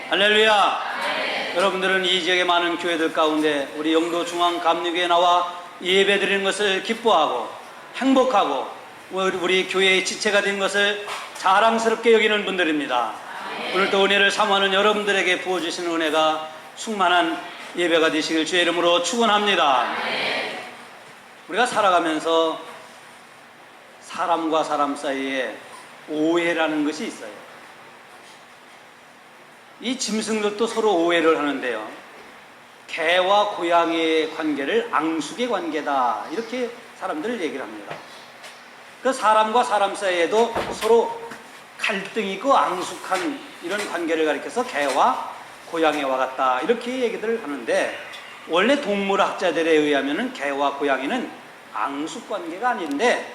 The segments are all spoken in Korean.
할렐루야. 여러분들은 이 지역의 많은 교회들 가운데 우리 영도 중앙 감리교회에 나와 예배 드리는 것을 기뻐하고 행복하고 우리 교회의 지체가 된 것을 자랑스럽게 여기는 분들입니다. 오늘도 은혜를 사모하는 여러분들에게 부어주시는 은혜가 충만한 예배가 되시길 주의 이름으로 축원합니다. 우리가 살아가면서 사람과 사람 사이에 오해라는 것이 있어요. 이 짐승들도 서로 오해를 하는데요, 개와 고양이의 관계를 앙숙의 관계다, 이렇게 사람들 얘기를 합니다. 그 사람과 사람 사이에도 서로 갈등이 있고 앙숙한 이런 관계를 가리켜서 개와 고양이와 같다, 이렇게 얘기들 하는데, 원래 동물학자들에 의하면 개와 고양이는 앙숙 관계가 아닌데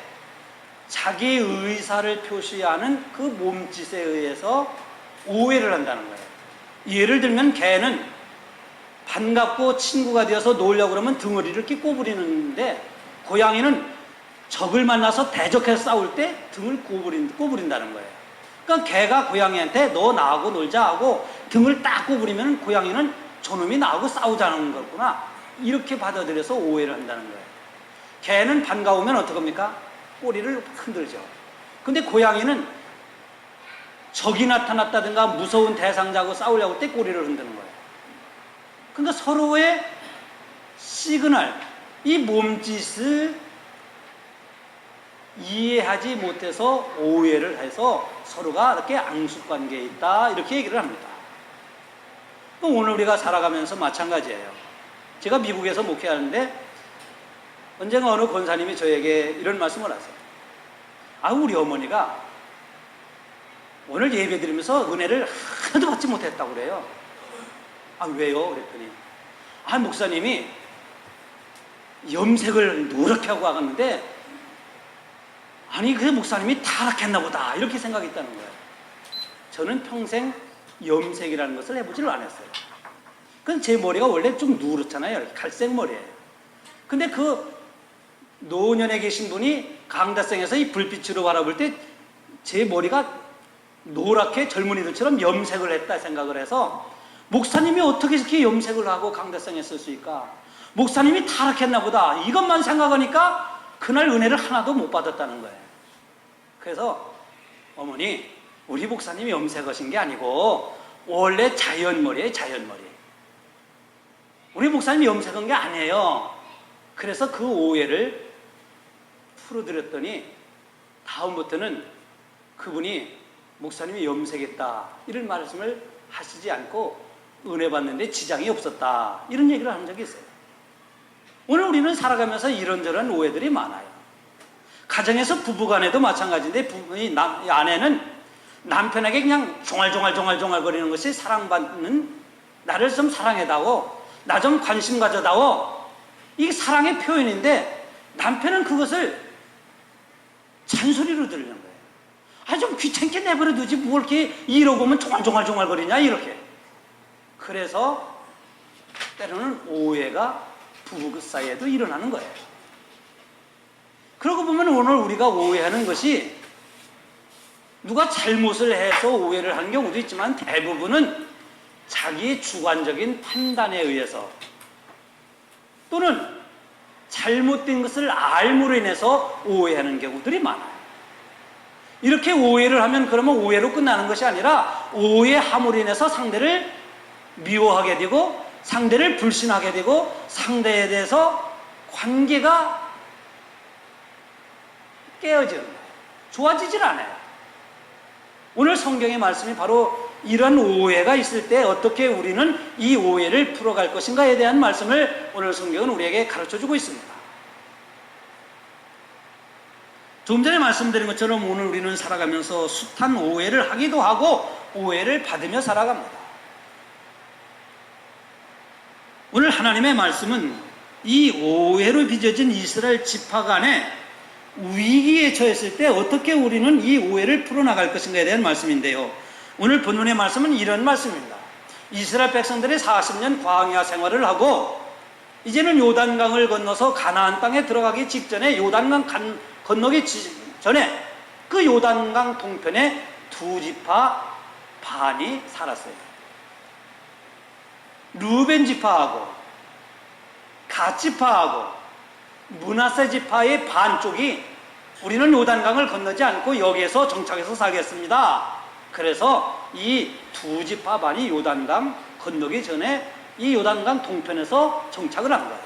자기 의사를 표시하는 그 몸짓에 의해서 오해를 한다는 거예요. 예를 들면 개는 반갑고 친구가 되어서 놀려고 그러면 덩어리를 이렇게 꼬부리는데, 고양이는 적을 만나서 대적해서 싸울 때 등을 꼬부린다는 거예요. 그러니까 개가 고양이한테 너 나하고 놀자 하고 등을 딱 꼬부리면 고양이는 저놈이 나하고 싸우자는 거구나, 이렇게 받아들여서 오해를 한다는 거예요. 개는 반가우면 어떡합니까? 꼬리를 흔들죠. 근데 고양이는 적이 나타났다든가 무서운 대상자하고 싸우려고 할 때 꼬리를 흔드는 거예요. 그러니까 서로의 시그널, 이 몸짓을 이해하지 못해서 오해를 해서 서로가 이렇게 앙숙관계에 있다, 이렇게 얘기를 합니다. 오늘 우리가 살아가면서 마찬가지예요. 제가 미국에서 목회하는데 언젠가 어느 권사님이 저에게 이런 말씀을 하세요. 우리 어머니가 오늘 예배 드리면서 은혜를 하나도 받지 못했다고 그래요. 왜요? 그랬더니 목사님이 염색을 노랗게 하고 왔는데 그 목사님이 타락했나 보다, 이렇게 생각했다는 거예요. 저는 평생 염색이라는 것을 해보지를 않았어요. 그건 제 머리가 원래 좀 누렇잖아요. 이렇게 갈색 머리예요. 근데 그 노년에 계신 분이 강다성에서 이 불빛으로 바라볼 때 제 머리가 노랗게 젊은이들처럼 염색을 했다 생각을 해서, 목사님이 어떻게 이렇게 염색을 하고 강대성에 썼을까? 목사님이 타락했나 보다, 이것만 생각하니까 그날 은혜를 하나도 못 받았다는 거예요. 그래서 어머니, 우리 목사님이 염색하신 게 아니고 원래 자연머리예요, 자연머리. 우리 목사님이 염색한 게 아니에요. 그래서 그 오해를 풀어드렸더니 다음부터는 그분이 목사님이 염색했다, 이런 말씀을 하시지 않고 은혜 받는데 지장이 없었다, 이런 얘기를 한 적이 있어요. 오늘 우리는 살아가면서 이런저런 오해들이 많아요. 가정에서 부부간에도 마찬가지인데, 아내는 남편에게 그냥 종알종알 거리는 것이 사랑받는, 나를 좀 사랑해다오, 나 좀 관심 가져다오, 이게 사랑의 표현인데 남편은 그것을 잔소리로 들으는 거예요. 좀 귀찮게 내버려 두지 뭘 이렇게 이러고 오면 종알종알 거리냐, 이렇게. 그래서 때로는 오해가 부부 사이에도 일어나는 거예요. 그러고 보면 오늘 우리가 오해하는 것이 누가 잘못을 해서 오해를 하는 경우도 있지만, 대부분은 자기의 주관적인 판단에 의해서 또는 잘못된 것을 알므로 인해서 오해하는 경우들이 많아요. 이렇게 오해를 하면 그러면 오해로 끝나는 것이 아니라, 오해함으로 인해서 상대를 미워하게 되고 상대를 불신하게 되고 상대에 대해서 관계가 깨어지는 거예요. 좋아지질 않아요. 오늘 성경의 말씀이 바로 이런 오해가 있을 때 어떻게 우리는 이 오해를 풀어갈 것인가에 대한 말씀을 오늘 성경은 우리에게 가르쳐주고 있습니다. 좀 전에 말씀드린 것처럼 오늘 우리는 살아가면서 숱한 오해를 하기도 하고 오해를 받으며 살아갑니다. 오늘 하나님의 말씀은 이 오해로 빚어진 이스라엘 지파 간에 위기에 처했을 때 어떻게 우리는 이 오해를 풀어나갈 것인가에 대한 말씀인데요, 오늘 본문의 말씀은 이런 말씀입니다. 이스라엘 백성들이 40년 광야 생활을 하고 이제는 요단강을 건너서 가나안 땅에 들어가기 직전에, 요단강 건너기 전에 그 요단강 동편에 두 지파 반이 살았어요. 루벤 지파하고 갓 지파하고 므낫세 지파의 반쪽이 우리는 요단강을 건너지 않고 여기에서 정착해서 살겠습니다. 그래서 이 두 지파 반이 요단강 건너기 전에 이 요단강 동편에서 정착을 한 거예요.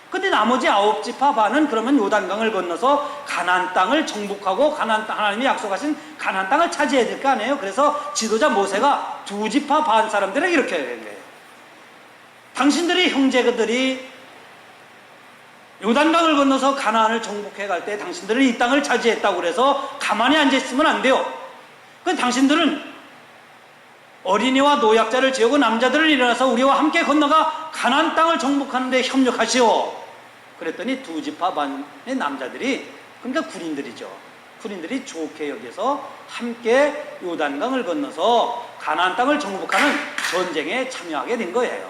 근데 나머지 9지파 반은 그러면 요단강을 건너서 가나안 땅을 정복하고 가나안 땅, 하나님이 약속하신 가나안 땅을 차지해야 될 거 아니에요. 그래서 지도자 모세가 두 지파 반 사람들에게 이렇게 된 거예요. 당신들이 형제들이 요단강을 건너서 가나안을 정복해 갈 때 당신들은 이 땅을 차지했다고 그래서 가만히 앉아 있으면 안 돼요. 그 당신들은 어린이와 노약자를 재우고 남자들을 일어나서 우리와 함께 건너가 가나안 땅을 정복하는 데 협력하시오. 그랬더니 두 지파 반의 남자들이, 그러니까 군인들이죠. 군인들이 좋게 여기서 함께 요단강을 건너서 가나안 땅을 정복하는 전쟁에 참여하게 된 거예요.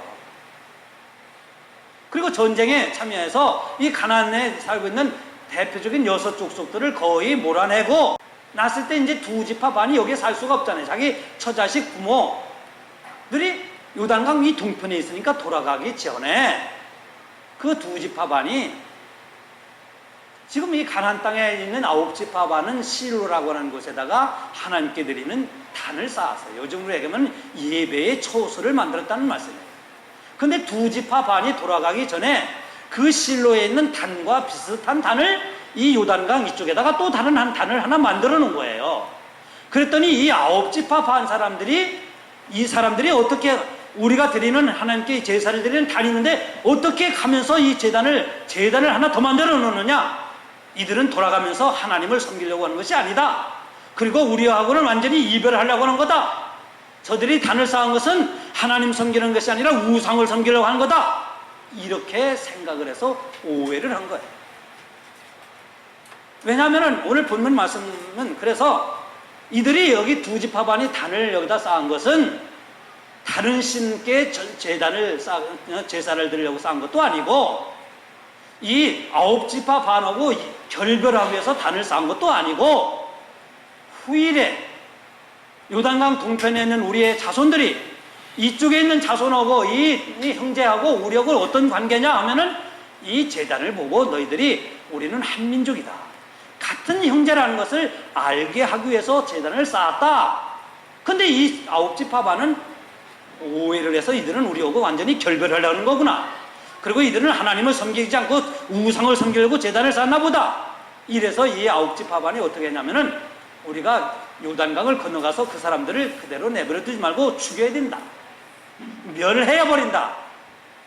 그리고 전쟁에 참여해서 이 가나안에 살고 있는 대표적인 6족속들을 거의 몰아내고 났을 때 이제 두 지파 반이 여기에 살 수가 없잖아요. 자기 처자식 부모들이 요단강 이 동편에 있으니까 돌아가기 전에 그 두 지파 반이 지금 이 가나안 땅에 있는 9지파 반은 실로라고 하는 곳에다가 하나님께 드리는 단을 쌓았어요. 요즘으로 얘기하면 예배의 초소를 만들었다는 말씀이에요. 근데 두 지파 반이 돌아가기 전에 그 실로에 있는 단과 비슷한 단을 이 요단강 이쪽에다가 또 다른 한 단을 하나 만들어 놓은 거예요. 그랬더니 이 9지파 반 사람들이, 이 사람들이 어떻게, 우리가 드리는 하나님께 제사를 드리는 단이 있는데 어떻게 가면서 이 제단을 하나 더 만들어 놓느냐? 이들은 돌아가면서 하나님을 섬기려고 하는 것이 아니다. 그리고 우리하고는 완전히 이별하려고 하는 거다. 저들이 단을 쌓은 것은 하나님 섬기는 것이 아니라 우상을 섬기려고 하는 거다. 이렇게 생각을 해서 오해를 한 거예요. 왜냐하면 오늘 본문 말씀은, 그래서 이들이 여기 두 지파 반이 단을 여기다 쌓은 것은 다른 신께 제사를 드리려고 쌓은 것도 아니고, 이 9지파 반하고 결별하기 위해서 단을 쌓은 것도 아니고, 후일에 요단강 동편에 있는 우리의 자손들이 이쪽에 있는 자손하고 이 형제하고 우리하고 어떤 관계냐 하면은 이 제단을 보고 너희들이 우리는 한 민족이다, 같은 형제라는 것을 알게 하기 위해서 제단을 쌓았다. 근데 이 9지파 반은 오해를 해서 이들은 우리하고 완전히 결별하려는 거구나. 그리고 이들은 하나님을 섬기지 않고 우상을 섬기려고 제단을 쌓았나 보다. 이래서 이 9지파 반이 어떻게 했냐면은 우리가 요단강을 건너가서 그 사람들을 그대로 내버려 두지 말고 죽여야 된다, 멸해야 버린다,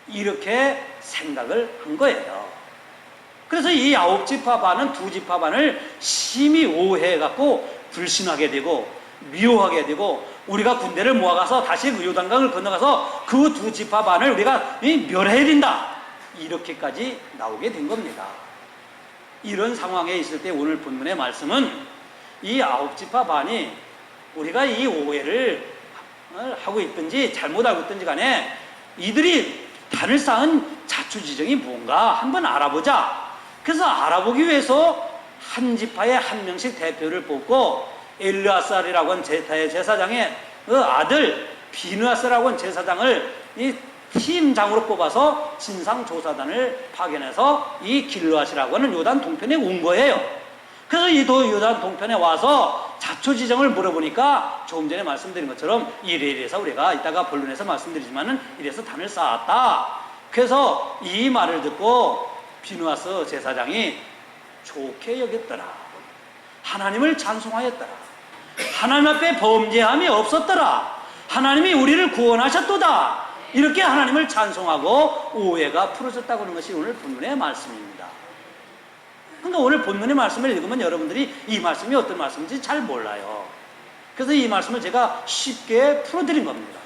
이렇게 생각을 한 거예요. 그래서 이 9지파 반은 두 지파 반을 심히 오해해갖고 불신하게 되고 미워하게 되고, 우리가 군대를 모아가서 다시 요단강을 건너가서 그 두 지파 반을 우리가 멸해야 된다, 이렇게까지 나오게 된 겁니다. 이런 상황에 있을 때 오늘 본문의 말씀은 이 9지파 반이 우리가 이 오해를 하고 있든지 잘못 알고 있든지 간에 이들이 단을 쌓은 자초지정이 뭔가 한번 알아보자. 그래서 알아보기 위해서 한 지파에 한 명씩 대표를 뽑고 엘르아살이라고 하는 제사장의 그 아들 비느하스라고 하는 제사장을 이 팀장으로 뽑아서 진상조사단을 파견해서 이 길르앗이라고 하는 요단 동편에 온 거예요. 그래서 이 요단 동편에 와서 자초지정을 물어보니까 조금 전에 말씀드린 것처럼 이래서 우리가 이따가 본론에서 말씀드리지만은 이래서 단을 쌓았다. 그래서 이 말을 듣고 비느하스 제사장이 좋게 여겼더라, 하나님을 찬송하였더라, 하나님 앞에 범죄함이 없었더라, 하나님이 우리를 구원하셨도다, 이렇게 하나님을 찬송하고 오해가 풀어졌다고 하는 것이 오늘 본문의 말씀입니다. 그러니까 오늘 본문의 말씀을 읽으면 여러분들이 이 말씀이 어떤 말씀인지 잘 몰라요. 그래서 이 말씀을 제가 쉽게 풀어드린 겁니다.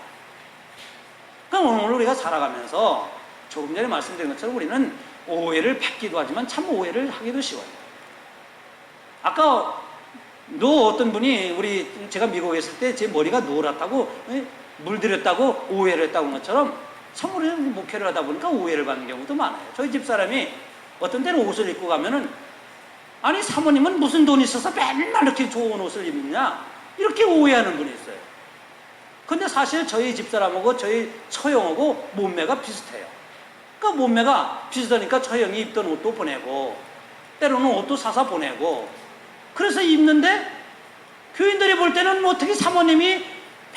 그럼 오늘 우리가 살아가면서 조금 전에 말씀드린 것처럼 우리는 오해를 받기도 하지만 참 오해를 하기도 쉬워요. 아까 어떤 분이 제가 미국에 있을 때 제 머리가 노랗다고 물들였다고 오해를 했다고 한 것처럼 선물을 목회를 하다 보니까 오해를 받는 경우도 많아요. 저희 집사람이 어떤 때는 옷을 입고 가면은, 아니 사모님은 무슨 돈이 있어서 맨날 이렇게 좋은 옷을 입느냐, 이렇게 오해하는 분이 있어요. 근데 사실 저희 집사람하고 저희 처형하고 몸매가 비슷해요. 그러니까 몸매가 비슷하니까 처형이 입던 옷도 보내고 때로는 옷도 사서 보내고 그래서 입는데 교인들이 볼 때는 어떻게 사모님이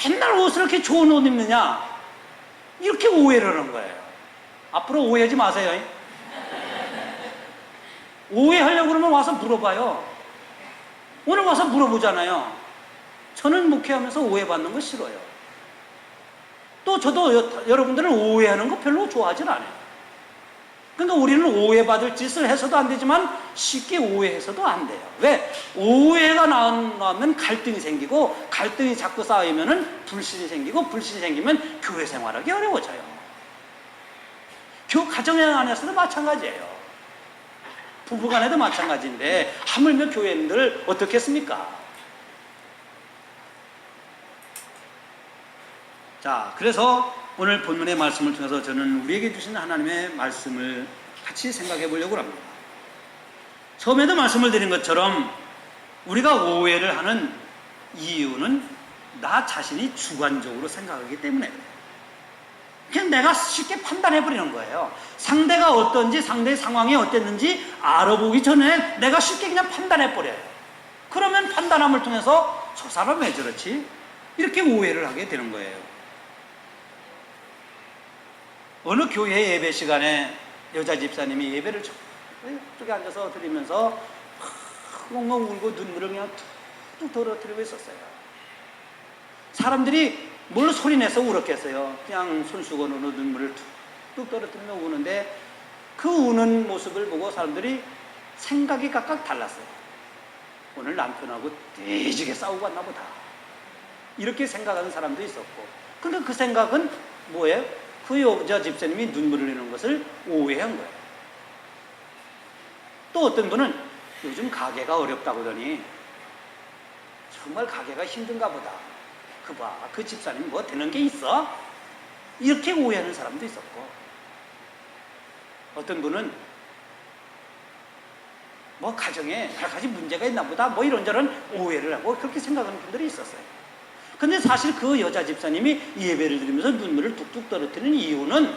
맨날 옷을 이렇게 좋은 옷 입느냐 이렇게 오해를 하는 거예요. 앞으로 오해하지 마세요. 오해하려고 그러면 와서 물어봐요. 오늘 와서 물어보잖아요. 저는 목회하면서 오해받는 거 싫어요. 또 저도 여러분들은 오해하는 거 별로 좋아하진 않아요. 그러니까 우리는 오해받을 짓을 해서도 안 되지만 쉽게 오해해서도 안 돼요. 왜? 오해가 나오면 갈등이 생기고 갈등이 자꾸 쌓이면 불신이 생기고 불신이 생기면 교회 생활하기 어려워져요. 가정 안에서도 마찬가지예요. 부부간에도 마찬가지인데 하물며 교회인들 어떻게 했습니까? 자, 그래서 오늘 본문의 말씀을 통해서 저는 우리에게 주신 하나님의 말씀을 같이 생각해 보려고 합니다. 처음에도 말씀을 드린 것처럼 우리가 오해를 하는 이유는 나 자신이 주관적으로 생각하기 때문에 그래요. 그냥 내가 쉽게 판단해 버리는 거예요. 상대가 어떤지 상대의 상황이 어땠는지 알아보기 전에 내가 쉽게 그냥 판단해 버려요. 그러면 판단함을 통해서 저 사람 왜 저렇지? 이렇게 오해를 하게 되는 거예요. 어느 교회 예배 시간에 여자 집사님이 예배를 저쪽에 앉아서 드리면서 엉엉 울고 눈물을 그냥 툭툭 떨어뜨리고 있었어요. 사람들이 뭘 소리내서 울었겠어요. 그냥 손수건으로 눈물을 툭툭 떨어뜨리며 우는데 그 우는 모습을 보고 사람들이 생각이 각각 달랐어요. 오늘 남편하고 뒤지게 싸우고 왔나 보다. 이렇게 생각하는 사람도 있었고, 근데 그 생각은 뭐예요? 그 여자 집사님이 눈물을 흘리는 것을 오해한 거예요. 또 어떤 분은 요즘 가게가 어렵다고 하더니 정말 가게가 힘든가 보다. 그 집사님 뭐 되는 게 있어? 이렇게 오해하는 사람도 있었고, 어떤 분은 뭐 가정에 여러 가지 문제가 있나 보다 뭐 이런저런 오해를 하고 그렇게 생각하는 분들이 있었어요. 근데 사실 그 여자 집사님이 예배를 드리면서 눈물을 뚝뚝 떨어뜨리는 이유는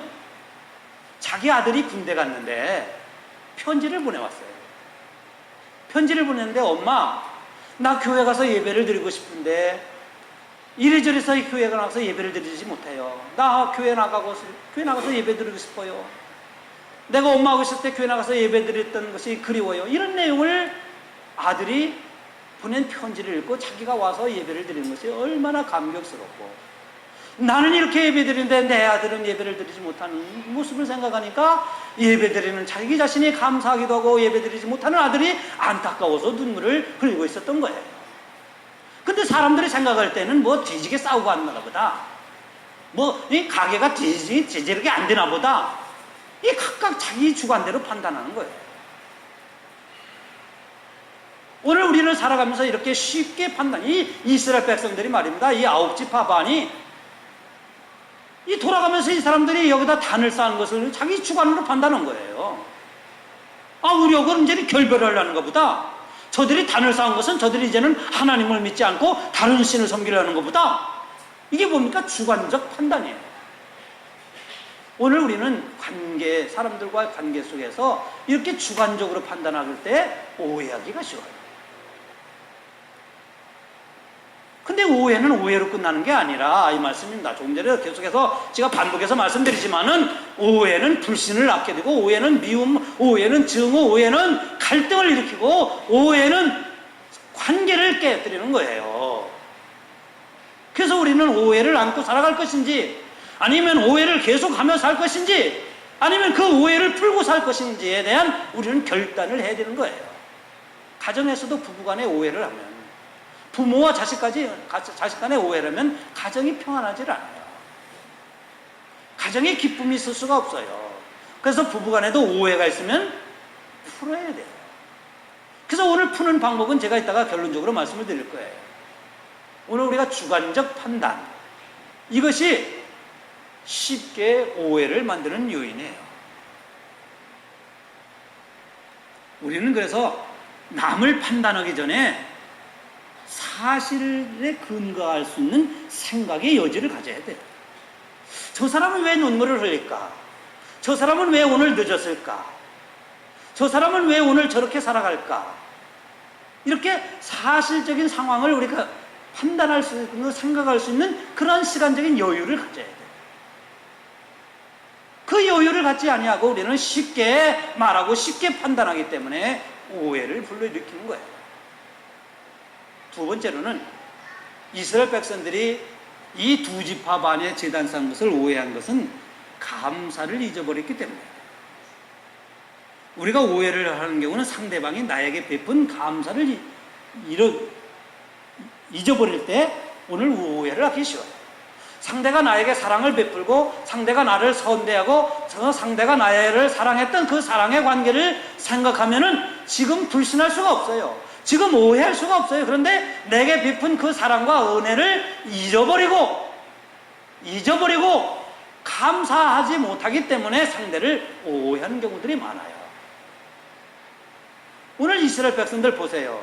자기 아들이 군대 갔는데 편지를 보내왔어요. 편지를 보냈는데 엄마, 나 교회 가서 예배를 드리고 싶은데 이래저래서 교회 나가서 예배를 드리지 못해요. 나 교회 나가서 예배 드리고 싶어요. 내가 엄마하고 있을 때 교회 나가서 예배 드렸던 것이 그리워요. 이런 내용을 아들이 보낸 편지를 읽고 자기가 와서 예배를 드리는 것이 얼마나 감격스럽고, 나는 이렇게 예배 드리는데 내 아들은 예배를 드리지 못하는 모습을 생각하니까 예배 드리는 자기 자신이 감사하기도 하고 예배 드리지 못하는 아들이 안타까워서 눈물을 흘리고 있었던 거예요. 근데 사람들이 생각할 때는 뭐 뒤지게 싸우고 왔나 보다, 뭐 이 가게가 뒤지게 안 되나 보다, 이 각각 자기 주관대로 판단하는 거예요. 오늘 우리는 살아가면서 이렇게 쉽게 이 이스라엘 백성들이 말입니다. 이 9지파반이 이 돌아가면서 이 사람들이 여기다 단을 쌓은 것을 자기 주관으로 판단한 거예요. 우리 여기 이제는 결별하려는가 보다. 저들이 단을 쌓은 것은 저들이 이제는 하나님을 믿지 않고 다른 신을 섬기려는 것보다. 이게 뭡니까? 주관적 판단이에요. 오늘 우리는 사람들과의 관계 속에서 이렇게 주관적으로 판단할 때 오해하기가 쉬워요. 근데 오해는 오해로 끝나는 게 아니라 이 말씀입니다. 조금 전에 계속해서 제가 반복해서 말씀드리지만은 오해는 불신을 낳게 되고, 오해는 미움, 오해는 증오, 오해는 갈등을 일으키고, 오해는 관계를 깨뜨리는 거예요. 그래서 우리는 오해를 안고 살아갈 것인지, 아니면 오해를 계속하며 살 것인지, 아니면 그 오해를 풀고 살 것인지에 대한 우리는 결단을 해야 되는 거예요. 가정에서도 부부간에 오해를 하면, 부모와 자식 간의 오해를 하면 가정이 평안하지 않아요. 가정에 기쁨이 있을 수가 없어요. 그래서 부부간에도 오해가 있으면 풀어야 돼요. 그래서 오늘 푸는 방법은 제가 이따가 결론적으로 말씀을 드릴 거예요. 오늘 우리가 주관적 판단, 이것이 쉽게 오해를 만드는 요인이에요. 우리는 그래서 남을 판단하기 전에 사실에 근거할 수 있는 생각의 여지를 가져야 돼요. 저 사람은 왜 눈물을 흘릴까? 저 사람은 왜 오늘 늦었을까? 저 사람은 왜 오늘 저렇게 살아갈까? 이렇게 사실적인 상황을 우리가 판단할 수 있고 생각할 수 있는 그런 시간적인 여유를 가져야 돼요. 그 여유를 갖지 아니하고 우리는 쉽게 말하고 쉽게 판단하기 때문에 오해를 불러일으키는 거예요. 두 번째로는 이스라엘 백성들이 이 두 지파 반의 제단 쌓은 것을 오해한 것은 감사를 잊어버렸기 때문이에요. 우리가 오해를 하는 경우는 상대방이 나에게 베푼 감사를 잊어버릴 때 오늘 오해를 하기 쉬워요. 상대가 나에게 사랑을 베풀고 상대가 나를 선대하고 상대가 나를 사랑했던 그 사랑의 관계를 생각하면은 지금 불신할 수가 없어요. 지금 오해할 수가 없어요. 그런데 내게 베푼 그 사랑과 은혜를 잊어버리고 감사하지 못하기 때문에 상대를 오해하는 경우들이 많아요. 오늘 이스라엘 백성들 보세요.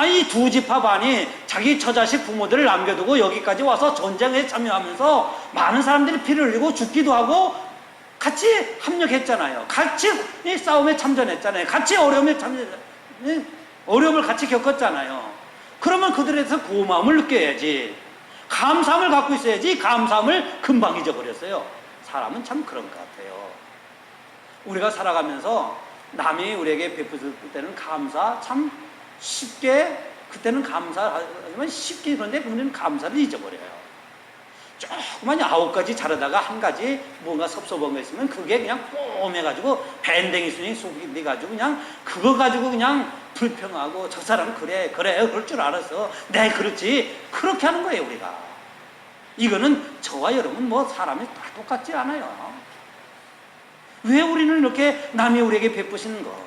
이 두 지파 반이 자기 처자식 부모들을 남겨두고 여기까지 와서 전쟁에 참여하면서 많은 사람들이 피를 흘리고 죽기도 하고 같이 합력했잖아요. 같이 이 싸움에 참전했잖아요. 같이 어려움을 같이 겪었잖아요. 그러면 그들에서 고마움을 느껴야지. 감사함을 갖고 있어야지. 감사함을 금방 잊어버렸어요. 사람은 참 그런 것 같아요. 우리가 살아가면서 남이 우리에게 베풀 때는 감사 참 쉽게, 그때는 감사하지만 쉽게, 그런데 우리는 감사를 잊어버려요. 조그만 9가지 잘하다가 한 가지 뭔가 섭섭한 거 있으면 그게 그냥 뽀매가지고 밴댕이 순이 속이 돼가지고 그냥 그거 가지고 그냥 불평하고 저 사람은 그래 그럴 줄 알았어, 네 그렇지, 그렇게 하는 거예요. 우리가 이거는 저와 여러분 뭐 사람이 다 똑같지 않아요. 왜 우리는 이렇게 남이 우리에게 베푸시는 거,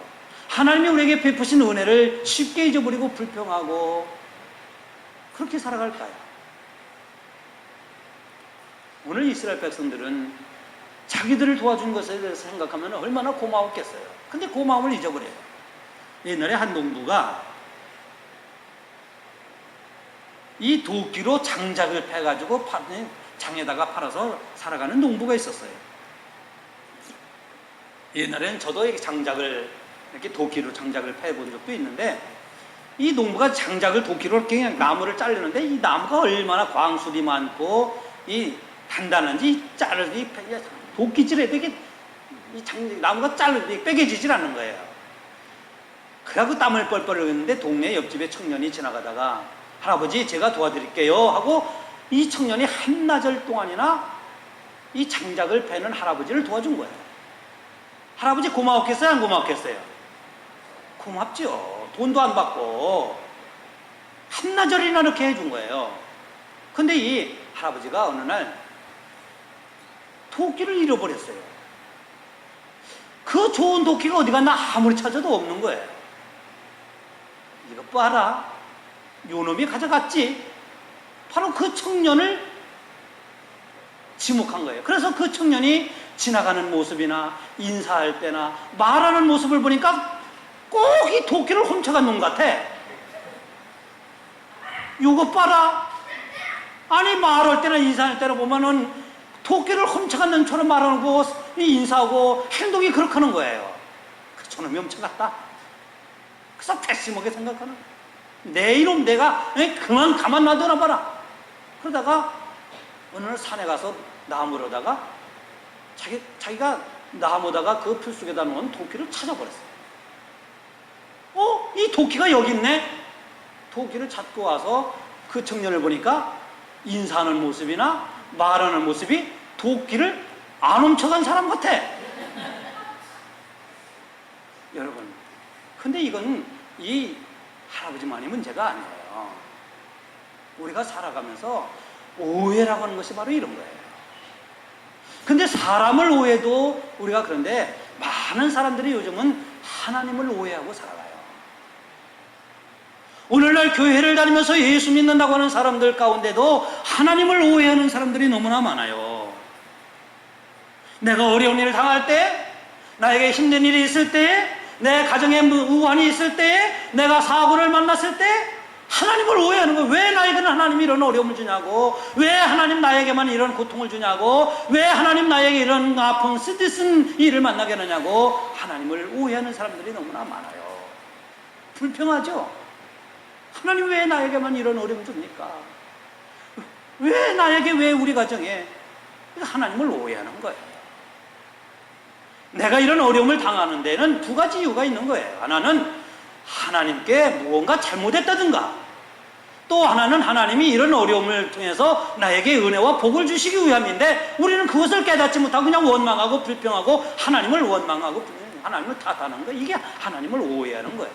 하나님이 우리에게 베푸신 은혜를 쉽게 잊어버리고 불평하고 그렇게 살아갈까요? 오늘 이스라엘 백성들은 자기들을 도와준 것에 대해서 생각하면 얼마나 고마웠겠어요. 근데 고마움을 잊어버려요. 옛날에 한 농부가 이 도끼로 장작을 패가지고 장에다가 팔아서 살아가는 농부가 있었어요. 옛날에는 저도 이렇게 장작을 이렇게 도끼로 장작을 패본 적도 있는데, 이 농부가 장작을 도끼로 이렇게 그냥 나무를 자르는데 이 나무가 얼마나 광술이 많고 이 단단한지 자르기 도끼질해도 이게 나무가 자르기 빼개지질 않는 거예요. 그래갖고 땀을 뻘뻘 흘렸는데 동네 옆집에 청년이 지나가다가 할아버지 제가 도와드릴게요 하고 이 청년이 한나절 동안이나 이 장작을 패는 할아버지를 도와준 거예요. 할아버지 고마웠겠어요? 안 고마웠겠어요? 고맙죠. 돈도 안 받고 한나절이나 이렇게 해준 거예요. 근데 이 할아버지가 어느 날 도끼를 잃어버렸어요. 그 좋은 도끼가 어디 갔나 아무리 찾아도 없는 거예요. 이거 봐라, 요놈이 가져갔지. 바로 그 청년을 지목한 거예요. 그래서 그 청년이 지나가는 모습이나 인사할 때나 말하는 모습을 보니까 꼭 이 도끼를 훔쳐간 놈 같아. 요거 봐라. 아니 말할 때나 인사할 때나 보면은 도끼를 훔쳐간 놈처럼 말하고 인사하고 행동이 그렇게 하는 거예요. 그 저놈이 훔쳐갔다. 그래서 패심하게 생각하는 거예요. 내 이놈 내가 그만 가만 놔두나 봐라. 그러다가 어느 날 산에 가서 나무로다가 자기가 나무다가 그 풀속에다 놓은 도끼를 찾아버렸어요. 이 도끼가 여기 있네. 도끼를 찾고 와서 그 청년을 보니까 인사하는 모습이나 말하는 모습이 도끼를 안 훔쳐간 사람 같아. 여러분, 근데 이건 이 할아버지만이 문제가 아니에요. 우리가 살아가면서 오해라고 하는 것이 바로 이런 거예요. 근데 사람을 오해도 우리가, 그런데 많은 사람들이 요즘은 하나님을 오해하고 살아가요. 오늘날 교회를 다니면서 예수 믿는다고 하는 사람들 가운데도 하나님을 오해하는 사람들이 너무나 많아요. 내가 어려운 일을 당할 때, 나에게 힘든 일이 있을 때, 내 가정에 우환이 있을 때, 내가 사고를 만났을 때 하나님을 오해하는 거예요. 왜 나에게는 하나님이 이런 어려움을 주냐고, 왜 하나님 나에게만 이런 고통을 주냐고, 왜 하나님 나에게 이런 아픈 쓰디쓴 일을 만나게 하느냐고, 하나님을 오해하는 사람들이 너무나 많아요. 불평하죠. 하나님 왜 나에게만 이런 어려움을 줍니까? 왜 나에게, 왜 우리 가정에? 하나님을 오해하는 거예요. 내가 이런 어려움을 당하는 데는 두 가지 이유가 있는 거예요. 하나는 하나님께 무언가 잘못했다든가, 또 하나는 하나님이 이런 어려움을 통해서 나에게 은혜와 복을 주시기 위함인데, 우리는 그것을 깨닫지 못하고 그냥 원망하고 불평하고 하나님을 원망하고 하나님을 탓하는 거예요. 이게 하나님을 오해하는 거예요.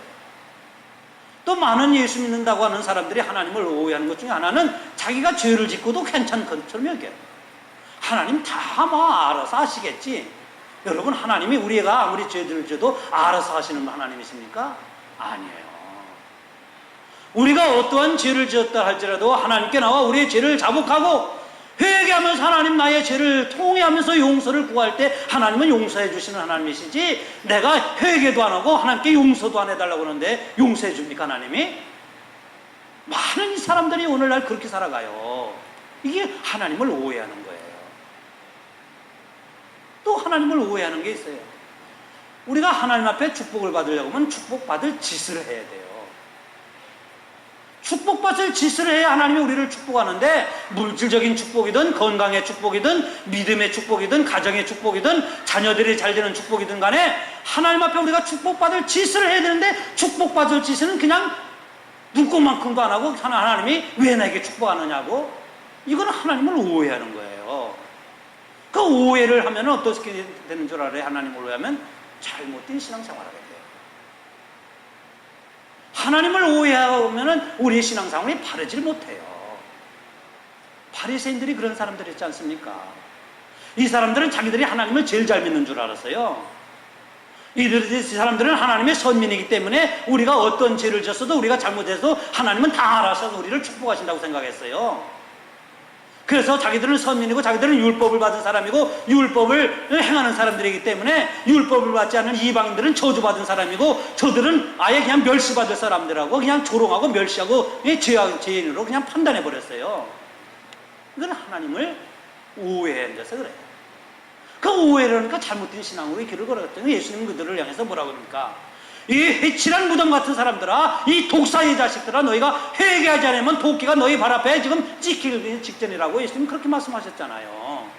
또 많은 예수 믿는다고 하는 사람들이 하나님을 오해하는 것 중에 하나는 자기가 죄를 짓고도 괜찮은 것처럼 여겨요. 하나님 다 뭐 알아서 하시겠지. 여러분, 하나님이 우리가 아무리 죄를 져도 알아서 하시는 하나님이십니까? 아니에요. 우리가 어떠한 죄를 지었다 할지라도 하나님께 나와 우리의 죄를 자복하고 회개하면서 하나님 나의 죄를 통회하면서 용서를 구할 때 하나님은 용서해 주시는 하나님이시지, 내가 회개도 안 하고 하나님께 용서도 안 해달라고 하는데 용서해 줍니까 하나님이? 많은 사람들이 오늘날 그렇게 살아가요. 이게 하나님을 오해하는 거예요. 또 하나님을 오해하는 게 있어요. 우리가 하나님 앞에 축복을 받으려고 하면 축복받을 짓을 해야 돼요. 축복받을 짓을 해야 하나님이 우리를 축복하는데, 물질적인 축복이든 건강의 축복이든 믿음의 축복이든 가정의 축복이든 자녀들이 잘 되는 축복이든 간에 하나님 앞에 우리가 축복받을 짓을 해야 되는데, 축복받을 짓은 그냥 눈곱만큼도 안 하고 하나님이 왜 나에게 축복하느냐고, 이거는 하나님을 오해하는 거예요. 그 오해를 하면 어떻게 되는 줄 알아요? 하나님을 오해하면 잘못된 신앙생활을 하게 돼요. 하나님을 오해하면 우리의 신앙생활이 바르질 못해요. 바리새인들이 그런 사람들 있지 않습니까? 이 사람들은 자기들이 하나님을 제일 잘 믿는 줄 알았어요. 이 사람들은 하나님의 선민이기 때문에 우리가 어떤 죄를 졌어도, 우리가 잘못해서 하나님은 다 알아서 우리를 축복하신다고 생각했어요. 그래서 자기들은 선민이고 자기들은 율법을 받은 사람이고 율법을 행하는 사람들이기 때문에 율법을 받지 않는 이방인들은 저주받은 사람이고, 저들은 아예 그냥 멸시받을 사람들하고 그냥 조롱하고 멸시하고 죄인으로 그냥 판단해버렸어요. 이건 하나님을 오해해서 그래요. 그 오해를 하니까 잘못된 신앙으로 길을 걸어갔더니 예수님은 그들을 향해서 뭐라고 합니까? 이 해칠한 무덤 같은 사람들아, 이 독사의 자식들아, 너희가 회개하지 않으면 도끼가 너희 발 앞에 지금 찍히기 직전이라고 예수님 그렇게 말씀하셨잖아요.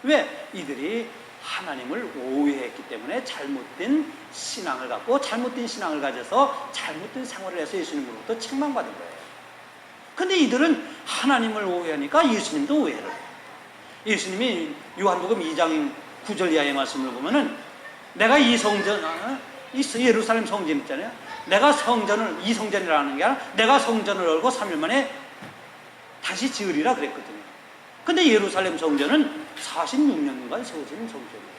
왜? 이들이 하나님을 오해했기 때문에 잘못된 신앙을 갖고 잘못된 신앙을 가져서 잘못된 생활을 해서 예수님으로부터 책망받은 거예요. 근데 이들은 하나님을 오해하니까 예수님도 오해를 해요. 예수님이 요한복음 2장 9절 이하의 말씀을 보면은, 내가 이 성전, 이 예루살렘 성전 있잖아요. 내가 성전을, 이 성전이라는 게 아니라 내가 성전을 열고 3일 만에 다시 지으리라 그랬거든요. 근데 예루살렘 성전은 46년간 세워진 성전이에요.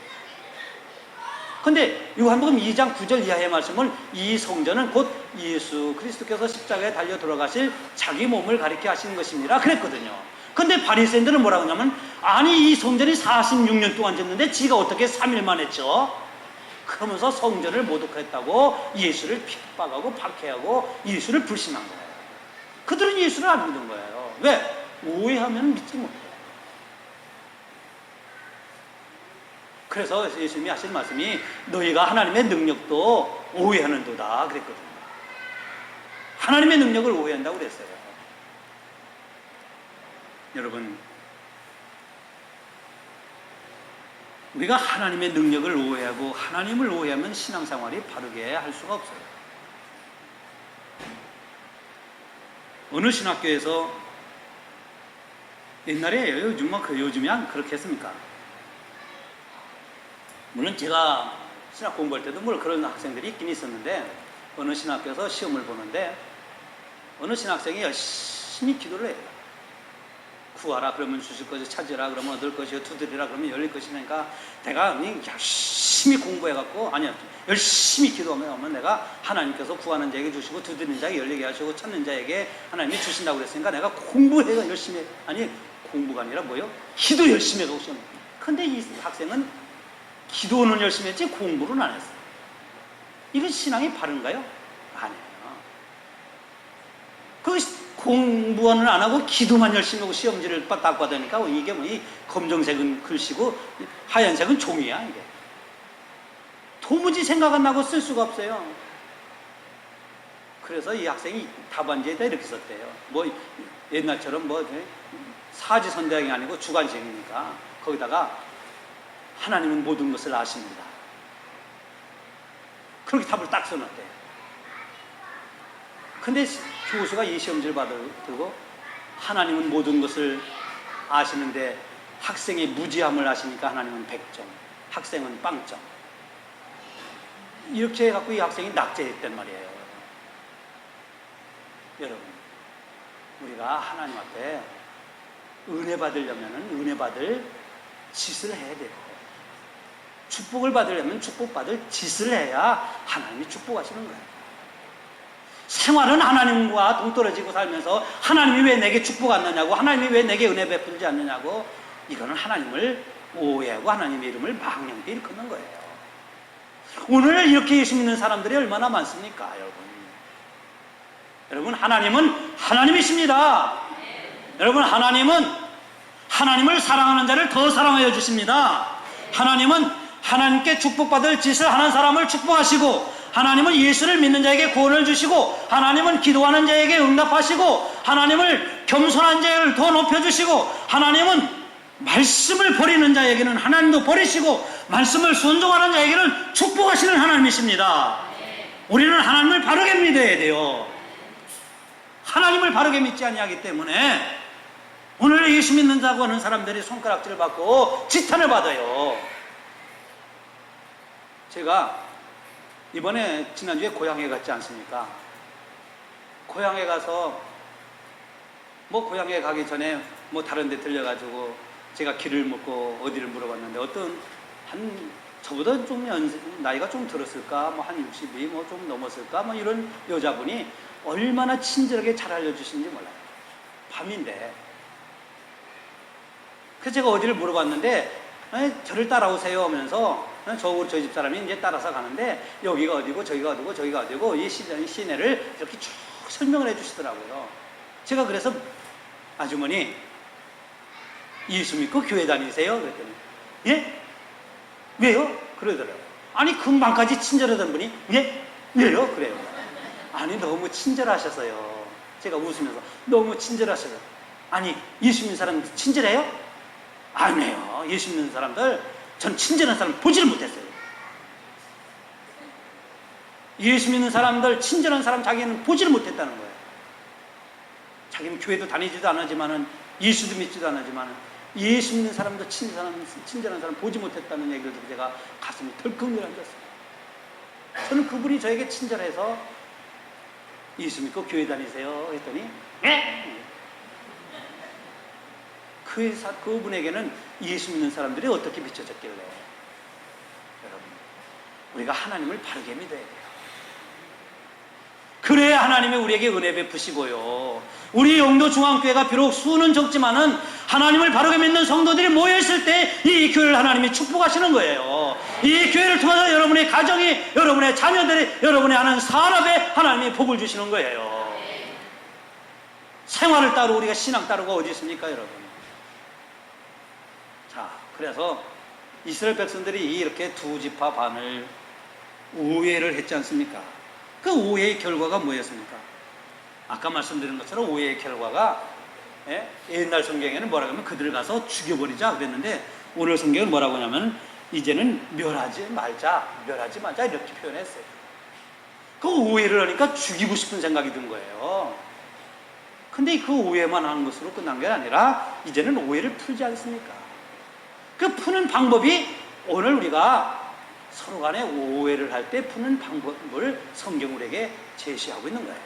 근데 요한복음 2장 9절 이하의 말씀은 이 성전은 곧 예수 그리스도께서 십자가에 달려 들어가실 자기 몸을 가리켜 하시는 것입니다 그랬거든요. 근데 바리새인들은 뭐라고 하냐면, 아니 이 성전이 46년 동안 졌는데 지가 어떻게 3일만 했죠? 그러면서 성전을 모독했다고 예수를 핍박하고 박해하고 예수를 불신한 거예요. 그들은 예수를 안 믿는 거예요. 왜? 오해하면 믿지 못해요. 그래서 예수님이 하신 말씀이, 너희가 하나님의 능력도 오해하는도다 그랬거든요. 하나님의 능력을 오해한다고 그랬어요. 여러분, 우리가 하나님의 능력을 오해하고 하나님을 오해하면 신앙생활이 바르게 할 수가 없어요. 어느 신학교에서, 옛날에, 요즘이 안 그렇게 했습니까? 물론 제가 신학 공부할 때도 물론 그런 학생들이 있긴 있었는데, 어느 신학교에서 시험을 보는데 어느 신학생이 열심히 기도를 해요. 구하라 그러면 주실 것이, 찾으라 그러면 얻을 것이요, 두드리라 그러면 열릴 것이니까 내가 열심히 공부해갖고, 아니야, 열심히 기도하면 내가 하나님께서 구하는 자에게 주시고 두드리는 자에게 열리게 하시고 찾는 자에게 하나님이 주신다고 그랬으니까 내가 공부해가 열심히 해. 아니, 공부가 아니라 뭐요? 기도 열심히 해서 시험. 근데 이 학생은 기도는 열심히 했지 공부는 안 했어요. 이건 신앙이 바른가요? 아니에요. 그 공부는 안 하고 기도만 열심히 하고 시험지를 딱 받으니까 이게 뭐 이 검정색은 글씨고 하얀색은 종이야. 이게 도무지 생각 안 나고 쓸 수가 없어요. 그래서 이 학생이 답안지에다 이렇게 썼대요. 뭐 옛날처럼 뭐 사지선다형이 아니고 주관식이니까 거기다가 하나님은 모든 것을 아십니다. 그렇게 답을 딱 써놨대요. 근데 교수가 이 시험지를 받아들고 하나님은 모든 것을 아시는데 학생의 무지함을 아시니까 하나님은 100점, 학생은 0점. 이렇게 해갖고 이 학생이 낙제했단 말이에요. 여러분, 우리가 하나님 앞에 은혜 받으려면 은혜 받을 짓을 해야 돼요. 축복을 받으려면 축복받을 짓을 해야 하나님이 축복하시는 거예요. 생활은 하나님과 동떨어지고 살면서 하나님이 왜 내게 축복 안 하냐고, 하나님이 왜 내게 은혜 베풀지 않느냐고, 이거는 하나님을 오해하고 하나님의 이름을 망령되이 일컫는 거예요. 오늘 이렇게 예수 믿는 사람들이 얼마나 많습니까, 여러분? 여러분, 하나님은 하나님이십니다. 여러분, 하나님은 하나님을 사랑하는 자를 더 사랑하여 주십니다. 하나님은 하나님께 축복받을 짓을 하는 사람을 축복하시고, 하나님은 예수를 믿는 자에게 구원을 주시고, 하나님은 기도하는 자에게 응답하시고, 하나님을 겸손한 자를 더 높여주시고, 하나님은 말씀을 버리는 자에게는 하나님도 버리시고, 말씀을 순종하는 자에게는 축복하시는 하나님이십니다. 우리는 하나님을 바르게 믿어야 돼요. 하나님을 바르게 믿지 아니하기 때문에 오늘 예수 믿는 자고 하는 사람들이 손가락질을 받고 지탄을 받아요. 제가 이번에 지난주에 고향에 갔지 않습니까? 고향에 가서 뭐 고향에 가기 전에 뭐 다른 데 들려가지고 제가 길을 묻고 어디를 물어봤는데 어떤 한 저보다 좀 나이가 좀 들었을까, 뭐 한 60이 뭐 좀 넘었을까, 뭐 이런 여자분이 얼마나 친절하게 잘 알려주시는지 몰라요. 밤인데. 그래서 제가 어디를 물어봤는데 저를 따라오세요 하면서 저희 집 사람이 이제 따라서 가는데 여기가 어디고 저기가 어디고 저기가 어디고 이 시내를 이렇게 쭉 설명을 해주시더라고요. 제가 그래서 아주머니 예수 믿고 교회 다니세요? 그랬더니 예? 왜요? 그러더라고요. 아니 금방까지 친절하던 분이 예? 왜요? 그래요. 아니 너무 친절하셔서요. 제가 웃으면서 너무 친절하셔서. 아니 예수 믿는 사람 친절해요? 아니에요. 예수 믿는 사람들 전 친절한 사람 보지를 못했어요. 예수 믿는 사람들 친절한 사람 자기는 보지를 못했다는 거예요. 자기는 교회도 다니지도 않았지만은 예수도 믿지도 않았지만은 예수 믿는 사람도 친절한 사람 보지 못했다는 얘기를 듣고 제가 가슴이 덜컥 내려앉았어요. 저는 그분이 저에게 친절해서 예수 믿고 교회 다니세요 했더니 예? 그분에게는 예수 믿는 사람들이 어떻게 비춰졌길래. 여러분, 우리가 하나님을 바르게 믿어야 돼요. 그래야 하나님이 우리에게 은혜 베푸시고요. 우리 영도 중앙교회가 비록 수는 적지만은 하나님을 바르게 믿는 성도들이 모여있을 때 이 교회를 하나님이 축복하시는 거예요. 이 교회를 통해서 여러분의 가정이, 여러분의 자녀들이, 여러분의 하는 산업에 하나님이 복을 주시는 거예요. 생활을 따르고 우리가 신앙 따르고 어디 있습니까, 여러분? 자, 그래서 이스라엘 백성들이 이렇게 두 지파 반을 오해를 했지 않습니까? 그 오해의 결과가 뭐였습니까? 아까 말씀드린 것처럼 오해의 결과가 옛날 성경에는 뭐라고 하면 그들을 가서 죽여버리자 그랬는데 오늘 성경은 뭐라고 하냐면 이제는 멸하지 말자 이렇게 표현했어요. 그 오해를 하니까 죽이고 싶은 생각이 든 거예요. 근데 그 오해만 하는 것으로 끝난 게 아니라 이제는 오해를 풀지 않습니까? 그 푸는 방법이 오늘 우리가 서로 간에 오해를 할 때 푸는 방법을 성경 우리에게 제시하고 있는 거예요.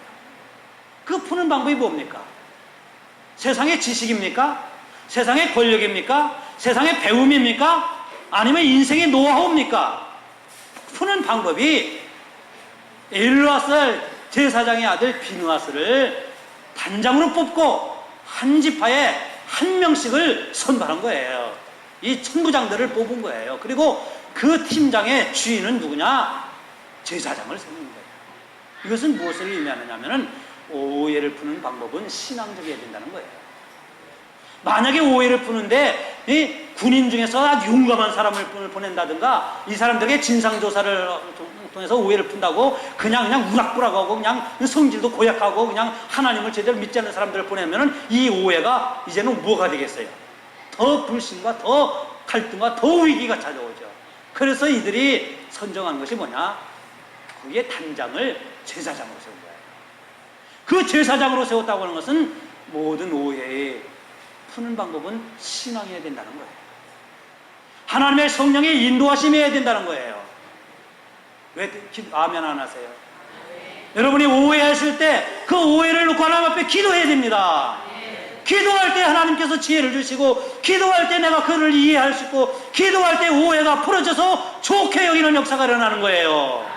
그 푸는 방법이 뭡니까? 세상의 지식입니까? 세상의 권력입니까? 세상의 배움입니까? 아니면 인생의 노하우입니까? 푸는 방법이 엘르아살 제사장의 아들 비느하스를 단장으로 뽑고 한 지파에 한 명씩을 선발한 거예요. 이 천부장들을 뽑은 거예요. 그리고 그 팀장의 주인은 누구냐? 제사장을 세우는 거예요. 이것은 무엇을 의미하느냐면은 오해를 푸는 방법은 신앙적이어야 된다는 거예요. 만약에 오해를 푸는데 이 군인 중에서 아주 용감한 사람을 보낸다든가 이 사람들에게 진상조사를 통해서 오해를 푼다고 그냥 우락부락하고 그냥 성질도 고약하고 그냥 하나님을 제대로 믿지 않는 사람들을 보내면은 이 오해가 이제는 뭐가 되겠어요? 더 불신과 더 갈등과 더 위기가 찾아오죠. 그래서 이들이 선정한 것이 뭐냐? 거기에 단장을 제사장으로 세운 거예요. 그 제사장으로 세웠다고 하는 것은 모든 오해의 푸는 방법은 신앙이어야 된다는 거예요. 하나님의 성령의 인도하심이어야 된다는 거예요. 왜 아멘 안 하세요? 여러분이 오해했을 때 그 오해를 놓고 하나님 앞에 기도해야 됩니다. 기도할 때 하나님께서 지혜를 주시고 기도할 때 내가 그를 이해할 수 있고 기도할 때 오해가 풀어져서 좋게 여기는 역사가 일어나는 거예요.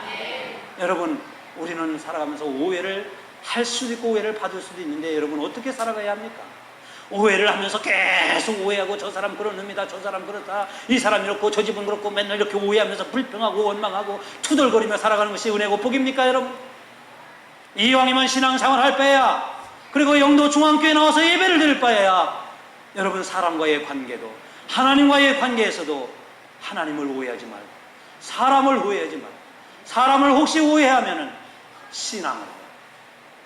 여러분, 우리는 살아가면서 오해를 할 수도 있고 오해를 받을 수도 있는데 여러분 어떻게 살아가야 합니까? 오해를 하면서 계속 오해하고 저 사람 그런 놈이다, 저 사람 그렇다, 이 사람 이렇고 저 집은 그렇고 맨날 이렇게 오해하면서 불평하고 원망하고 투덜거리며 살아가는 것이 은혜고 복입니까 여러분? 이왕이면 신앙생활 할 바에야, 그리고 영도 중앙교회 나와서 예배를 드릴 바에야 여러분 사람과의 관계도 하나님과의 관계에서도 하나님을 오해하지 말고 사람을 오해하지 말고 사람을 혹시 오해하면은 신앙으로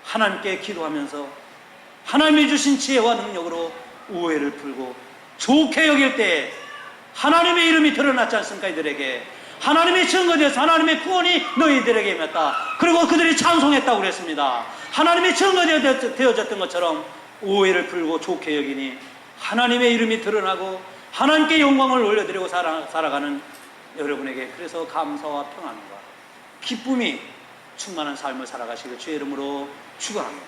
하나님께 기도하면서 하나님이 주신 지혜와 능력으로 오해를 풀고 좋게 여길 때 하나님의 이름이 드러났지 않습니까? 이들에게 하나님의 증거되어서 하나님의 구원이 너희들에게 임했다. 그리고 그들이 찬송했다고 그랬습니다. 하나님의 증거되어졌던 것처럼 오해를 풀고 좋게 여기니 하나님의 이름이 드러나고 하나님께 영광을 올려드리고 살아가는 여러분에게 그래서 감사와 평안과 기쁨이 충만한 삶을 살아가시길 주의 이름으로 축원합니다.